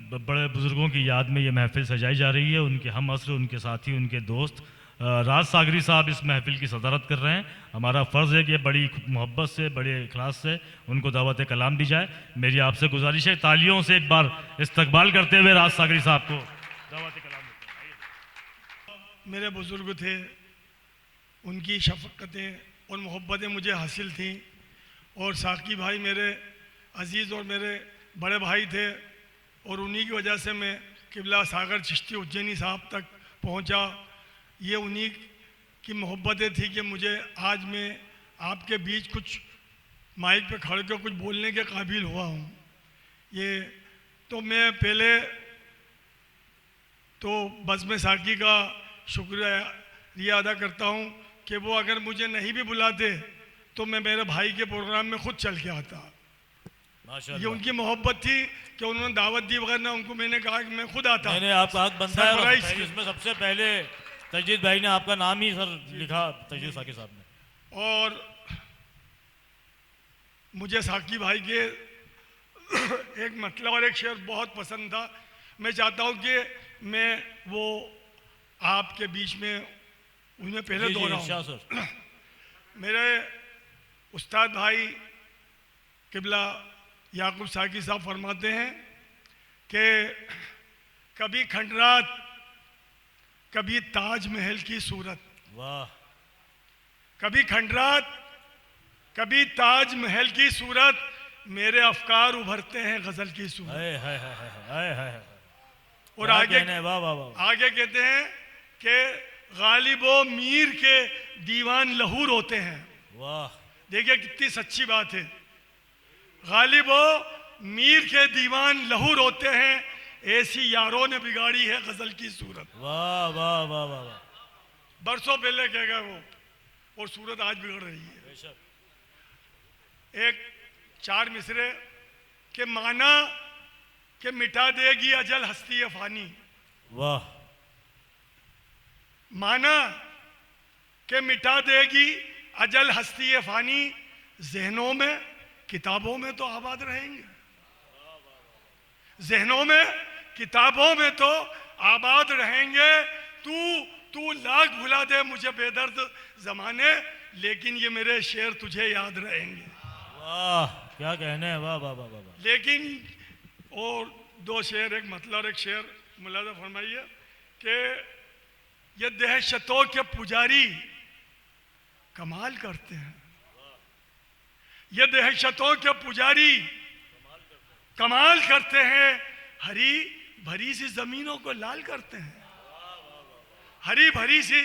बड़े बुज़ुर्गों की याद में ये महफ़िल सजाई जा रही है। उनके हम असर, उनके साथी, उनके दोस्त राज सागरी साहब इस महफ़िल की सदारत कर रहे हैं। हमारा फ़र्ज़ है कि बड़ी मोहब्बत से, बड़े इखलास से उनको दावत कलाम दी जाए। मेरी आपसे गुजारिश है, तालियों से एक बार इस्तकबाल करते हुए राज सागरी साहब को दावत कलाम देते हैं। मेरे बुज़ुर्ग थे, उनकी शफ़क़तें और मोहब्बतें मुझे हासिल थीं, और साकी भाई मेरे अज़ीज़ और मेरे बड़े भाई थे, और उन्हीं की वजह से मैं किबला सागर चिश्ती उज्जैनी साहब तक पहुंचा। ये उन्हीं की मोहब्बतें थी कि मुझे आज मैं आपके बीच कुछ माइक पे खड़े कर कुछ बोलने के काबिल हुआ हूँ। ये तो मैं पहले तो बज़्म साकी का शुक्रिया अदा करता हूँ कि वो अगर मुझे नहीं भी बुलाते तो मैं मेरे भाई के प्रोग्राम में खुद चल के आता। ये उनकी मोहब्बत थी कि उन्होंने दावत दी, वगैरह उनको मैंने कहा कि मैं खुद आता। मैंने आपका हाथ बनता है और इसमें सबसे पहले तजदीद भाई ने आपका नाम ही सर लिखा, तजदीद साकी साहब ने। और मुझे साकी भाई के एक मतलब और एक शेर बहुत पसंद था। मैं चाहता हूँ कि मैं वो आपके बीच में उन्हें पहले दोहराऊं। मेरे उस्ताद भाई किबला याकूब साकी साहब फरमाते हैं कि कभी खंडरात, कभी ताजमहल की सूरत। वाह। कभी खंडरात, कभी ताजमहल की सूरत, मेरे अफकार उभरते हैं गजल की सूरत। और आगे आगे कहते हैं कि गालिबो मीर के दीवान लहूर होते हैं। वाह। देखिए कितनी सच्ची बात है। गालिबो मीर के दीवान लहूर होते हैं, ऐसी यारों ने बिगाड़ी है गजल की सूरत। वाह वाह वाह वाह वाह। बरसों पहले कह गए वो, और सूरत आज बिगड़ रही है। एक चार मिसरे के माना कि मिटा देगी अजल हस्ती फानी। वाह। माना कि मिटा देगी अजल हस्ती फानी, जहनों में किताबों में तो आबाद रहेंगे। जहनों में किताबों में तो आबाद रहेंगे। तू लाख भुला दे मुझे बेदर्द जमाने, लेकिन ये मेरे शेर तुझे याद रहेंगे। वाह क्या कहने हैं। वाह वाह वाह वाह। लेकिन और दो शेर, एक मतलब और एक शेर मुलाजा फरमाइए कि ये दहशतों के पुजारी कमाल करते हैं। ये दहशतों के पुजारी कमाल करते हैं, हरी भरी सी जमीनों को लाल करते हैं। हरी भरी सी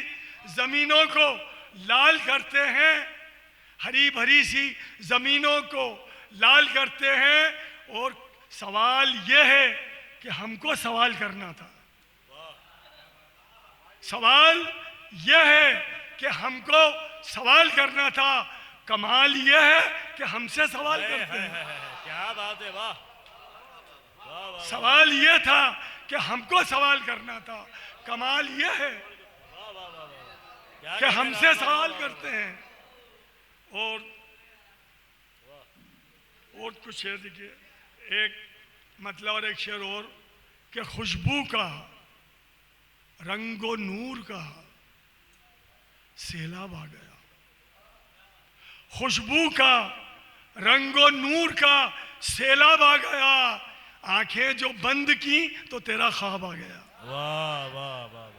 जमीनों को लाल करते हैं, हरी भरी सी जमीनों को लाल करते हैं। और सवाल यह है कि हमको सवाल करना था। सवाल यह है कि हमको सवाल करना था। कमाल यह है कि हमसे सवाल करते हैं। क्या बात है। वाह। सवाल यह था कि हमको सवाल करना था। कमाल यह है कि हमसे सवाल करते हैं। और कुछ शेर देखिए, एक मतलब और एक शेर और कि खुशबू का रंगो नूर का सैलाब आ गया। खुशबू का रंगो नूर का सैलाब आ गया, आंखें जो बंद की तो तेरा ख्वाब आ गया। वाह वाह वाह।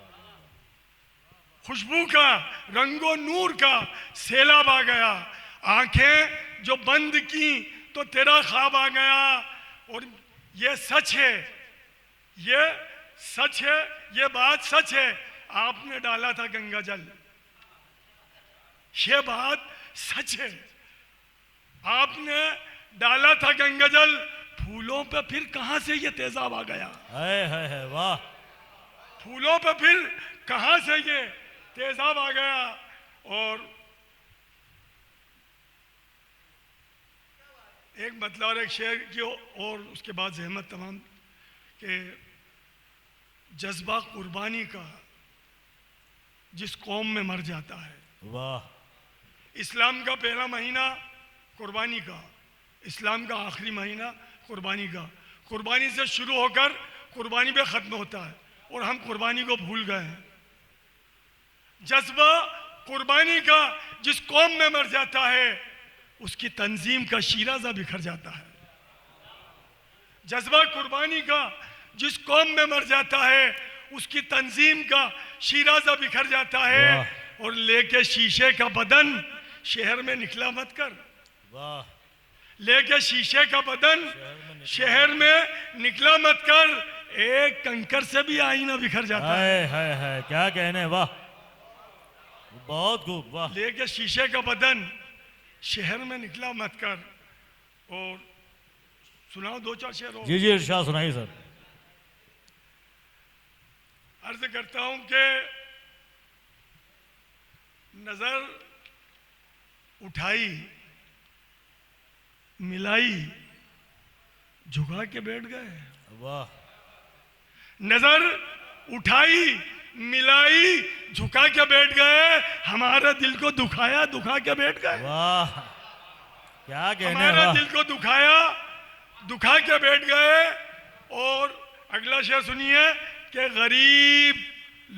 खुशबू का रंगो नूर का सैलाब आ गया, आंखें जो बंद की तो तेरा ख्वाब आ गया। और ये सच है, ये सच है, ये बात सच है। आपने डाला था गंगा जल, ये बात सच है। आपने डाला था गंगा जल, फूलों पे फिर कहां से ये तेजाब आ गया। है वाह। फूलों पे फिर कहां से ये तेजाब आ गया। और एक मतलब और एक शेर की, और उसके बाद जहमत तमाम के जज्बा कुर्बानी का जिस कौम में मर जाता है। वाह। इस्लाम का पहला महीना कुर्बानी का, इस्लाम का आखिरी महीना कुर्बानी का। कुर्बानी से शुरू होकर कुर्बानी पे ख़त्म होता है और हम कुर्बानी को भूल गए हैं। जज्बा कुर्बानी का जिस कौम में मर जाता है उसकी तंजीम का शीराज़ा बिखर जाता है। जज्बा कुर्बानी का जिस कौम में मर जाता है उसकी तंजीम का शीराज़ा बिखर जाता है। और लेके शीशे का बदन शहर में निकला मत कर, वाह, लेके शीशे का बदन शहर में निकला मत कर, एक कंकर से भी आईना बिखर जाता है। हाय क्या कहने, वाह, बहुत खूब, वाह। लेके शीशे का बदन शहर में निकला मत कर। और सुनाओ दो चार शेर और। जी इरशाद सुनाइए सर। अर्ज करता हूं कि नजर उठाई मिलाई झुका के बैठ गए। वाह, नजर उठाई मिलाई झुका के बैठ गए, हमारे दिल को दुखाया दुखा के बैठ गए। वाह, क्या कहने, हमारे वाह, दिल को दुखाया दुखा के बैठ गए। और अगला शेर सुनिए कि गरीब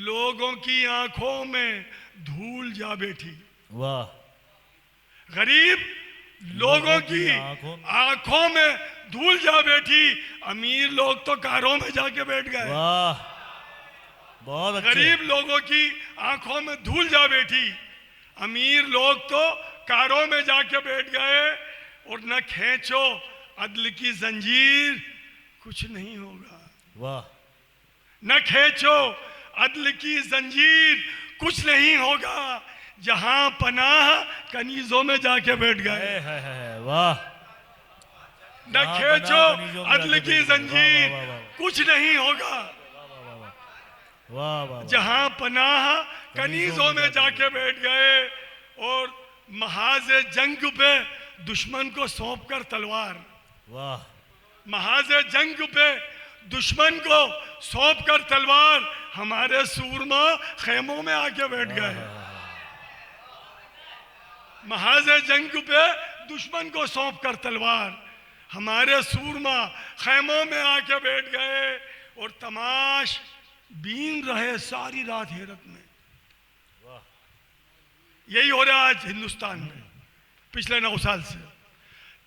लोगों की आंखों में धूल जा बैठी। वाह, गरीब लोगों की आंखों में धूल जा बैठी, अमीर लोग तो कारों में जाके बैठ गए। वाह, बहुत अच्छे। गरीब लोगों की आंखों में धूल जा बैठी, अमीर लोग तो कारों में जाके बैठ गए। और न खींचो अदल की जंजीर कुछ नहीं होगा। वाह, न खींचो अदल की जंजीर कुछ नहीं होगा, जहां पनाह कनीजों में जाके बैठ गए। वाह, न खींचो अदल की जंजीर कुछ नहीं होगा, वाह, वाह, जहां पनाह कनीजों में जाके बैठ गए। और महाज जंग पे दुश्मन को सौंप कर तलवार, वाह, महाज जंग पे दुश्मन को सौंप कर तलवार, हमारे सूरमा खेमों में आके बैठ गए। महाज जंग पे दुश्मन को सौंप कर तलवार, हमारे सूरमा खेमों में आके बैठ गए। और तमाश बीन रहे सारी रात हैरत में। यही हो रहा है आज हिंदुस्तान में पिछले 9 साल से।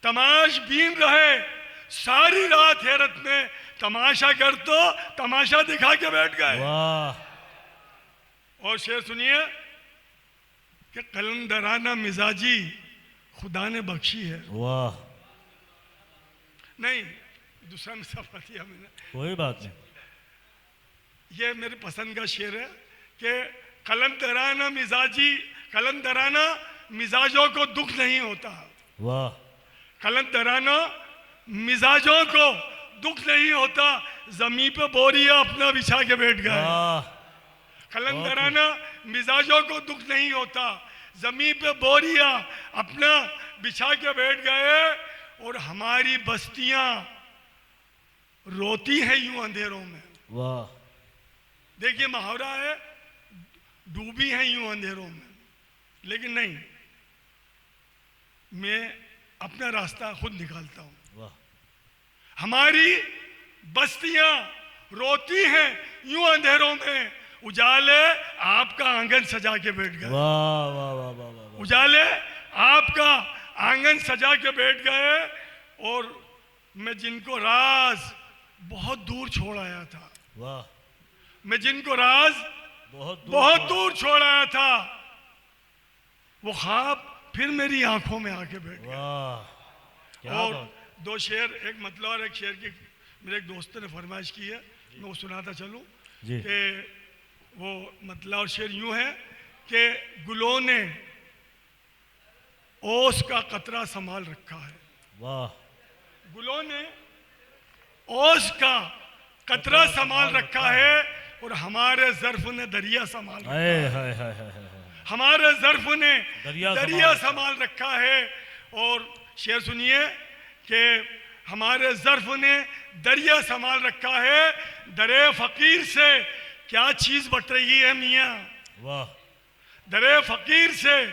तमाश बीन रहे सारी रात हैरत में, तमाशा कर तो तमाशा दिखा के बैठ गए। वाह, और शेर सुनिए कि कलंदराना मिजाजी खुदा ने बख्शी है। वाह, नहीं, दूसरा मिसाल दिया मैंने, कोई बात नहीं। ये मेरे पसंद का शेर है कि कलंदराना मिजाजों को दुख नहीं होता। वाह, कलंदराना मिजाजों को दुख नहीं होता, जमीन पे बोरिया अपना बिछा के बैठ गए। वाह, कलंदराना मिजाजों को दुख नहीं होता, जमीन पे बोरिया अपना बिछा के बैठ गए। और हमारी बस्तियां रोती हैं यूं अंधेरों में। वाह, देखिए मुहावरा है, डूबी हैं यूं अंधेरों में, लेकिन नहीं, मैं अपना रास्ता खुद निकालता हूं। वाह, हमारी बस्तियां रोती हैं यूं अंधेरों में, उजाले आपका आंगन सजा के बैठ गए। वाह, वाह, वाह, वाह, वाह, उजाले आपका आंगन सजा के बैठ गए। और मैं जिनको राज बहुत दूर छोड़ आया था, वाह, मैं जिनको राज बहुत दूर छोड़ आया था, वो ख्वाब फिर मेरी आंखों में आके बैठ गए। वाह, क्या और बात। 2 शेर, एक मतलब और एक शेर की मेरे एक दोस्त ने फरमाइश की है, मैं वो सुनाता चलूं जी। कि वो मतलब और शेर यूं है कि गुलों ने ओस का कतरा संभाल रखा है। वाह, गुलों ने ओस का कतरा संभाल रखा है, और हमारे ज़र्फ ने दरिया संभाल रखा है। हमारे ज़र्फ ने दरिया संभाल रखा है। और शेर सुनिए कि हमारे ज़र्फ ने दरिया संभाल रखा है, दरे फ़कीर से क्या चीज़ बट रही है मियाँ। वाह, दरे फ़कीर से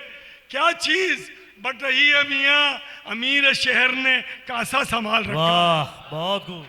क्या चीज़ बट रही है मियाँ, अमीर शहर ने कासा संभाल रखा। वाह, बहुत खूब।